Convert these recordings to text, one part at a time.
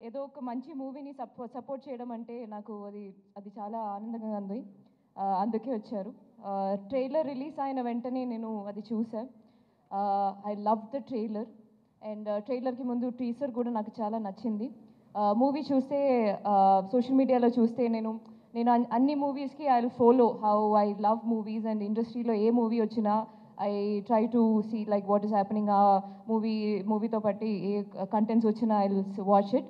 ఏదో ఒక మంచి మూవీని సపోర్ట్ చేయడం అంటే నాకు అది చాలా ఆనందంగా ఉంది. అందుకే వచ్చారు. ట్రైలర్ రిలీజ్ అయిన వెంటనే నేను అది చూసాను. I love the trailer and ట్రైలర్కి ముందు టీజర్ కూడా నాకు చాలా నచ్చింది. మూవీ చూస్తే సోషల్ మీడియాలో చూస్తే నేను అన్ని మూవీస్కి I will follow how I love movies and ఇండస్ట్రీలో ఏ మూవీ వచ్చినా I try to see like what is happening. ఆ మూవీతో పాటు ఏ కంటెంట్స్ వచ్చినా I will watch it.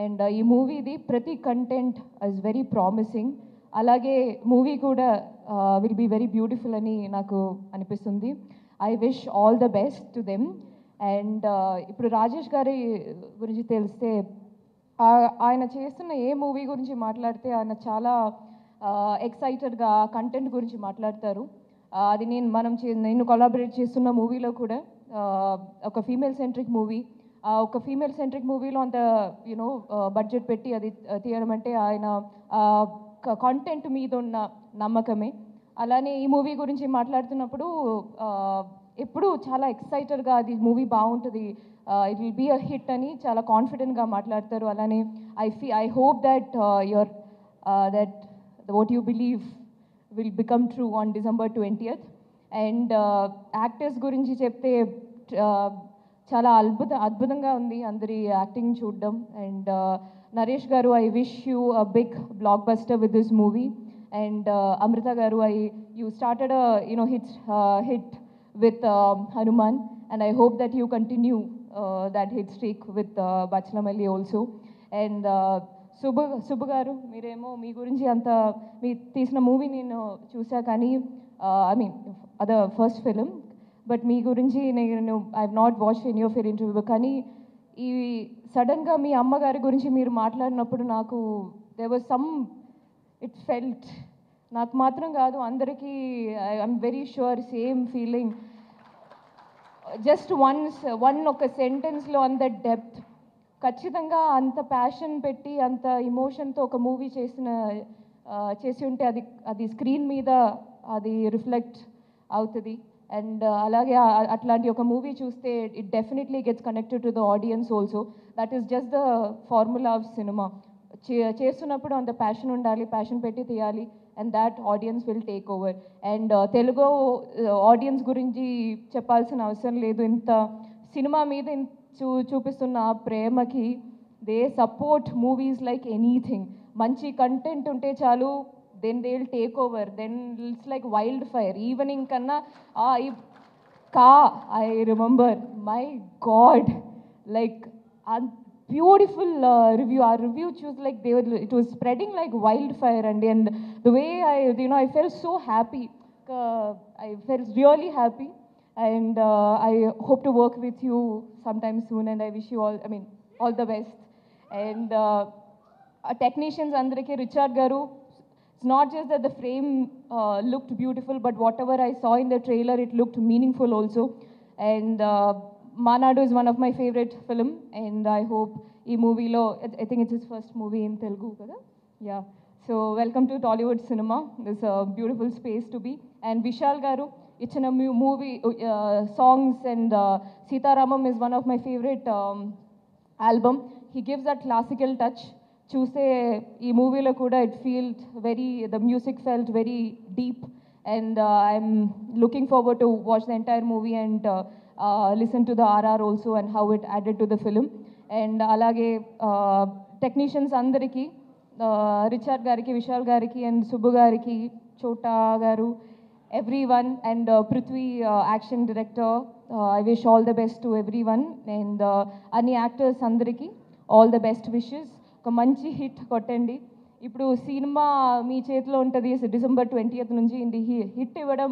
And ఈ మూవీది ప్రతి కంటెంట్ ఇస్ వెరీ ప్రామిసింగ్. అలాగే మూవీ కూడా విల్ బీ వెరీ బ్యూటిఫుల్ అని నాకు అనిపిస్తుంది. I wish all the best to them. And ఇప్పుడు రాజేష్ గారి గురించి తెలిస్తే ఆయన చేస్తున్న ఏ మూవీ గురించి మాట్లాడితే ఆయన చాలా ఎక్సైటెడ్గా కంటెంట్ గురించి మాట్లాడతారు. అది నేను కొలాబరేట్ చేస్తున్న మూవీలో కూడా ఒక ఫీమేల్ సెంట్రిక్ మూవీ. ఒక ఫీమేల్ సెంట్రిక్ మూవీలో అంత బడ్జెట్ పెట్టి అది తీయడం అంటే ఆయన కంటెంట్ మీద ఉన్న నమ్మకమే. అలానే ఈ మూవీ గురించి మాట్లాడుతున్నప్పుడు ఎప్పుడు చాలా ఎక్సైటెడ్గా అది మూవీ బాగుంటుంది, it will be a hit అని చాలా కాన్ఫిడెంట్గా మాట్లాడతారు. అలానే I hope that that what you believe will become true on December 20th. And actors గురించి చెప్తే చాలా అద్భుతంగా ఉంది అందరి యాక్టింగ్ చూడడం. And Naresh garu, I wish you a big blockbuster with this movie. And Amrutha garu, you started a hit with Hanuman, and I hope that you continue that hit streak with Bachalamalli also. And Subbu గారు, మీరేమో మీ గురించి మీ తీసిన movie నేను చూసా, కానీ I mean other first film, but మీ గురించి నేను I have not watched any of your interview. కానీ ఈ సడన్గా మీ అమ్మగారి గురించి మీరు మాట్లాడినప్పుడు నాకు there was some it felt, నాకు మాత్రం కాదు అందరికీ I'm very sure same feeling. Just ఒక సెంటెన్స్లో అంత డెప్త్, ఖచ్చితంగా అంత ప్యాషన్ పెట్టి అంత ఇమోషన్తో ఒక మూవీ చేసి ఉంటే అది స్క్రీన్ మీద అది రిఫ్లెక్ట్ అవుతుంది. అండ్ అలాగే అట్లాంటి ఒక మూవీ చూస్తే it definitely gets connected to the audience also. That is just the formula of cinema. చేస్తున్నప్పుడు అంత ప్యాషన్ ఉండాలి, ప్యాషన్ పెట్టి తీయాలి, and that audience will take over. And Telugu audience గురించి చెప్పాల్సిన అవసరం లేదు. ఇంత సినిమా మీద చూపిస్తున్న ఆ ప్రేమకి they support movies like anything. మంచి కంటెంట్ ఉంటే చాలు, then they'll take over, then it's like wildfire. Evening kanna I remember, my god, like a beautiful review. Our review choose like it was spreading like wildfire, and the way I felt so happy. I felt really happy, and I hope to work with you sometime soon, and I wish you all the best. And technicians andariki, Richard garu, it's not just that the frame looked beautiful, but whatever I saw in the trailer, it looked meaningful also. And Manadu is one of my favorite film, and I hope ee movie lo, I think it's his first movie in Telugu kada. Yeah, so welcome to Tollywood cinema. This is a beautiful space to be. And Vishal garu, it's in a movie songs, and Sitaramam is one of my favorite album. He gives that classical touch. చూస్తే ఈ మూవీలో కూడా the music felt very deep, and I'm looking forward to watch the entire movie and listen to the RR also and how it added to the film. And alage technicians andariki, Richard gariki, Vishal gariki, and Subbu gariki, Chota garu, everyone, and Prithvi action director, I wish all the best to everyone. And any actors andariki all the best wishes. ఒక మంచి hit కొట్టండి. ఇప్పుడు cinema మీ చేతిలో ఉంటుంది, December 20th నుంచి. Hit ఇవ్వడం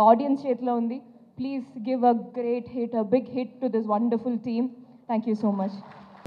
audience చేతిలో ఉంది. Please give a great hit, a big hit to this wonderful team. Thank you so much.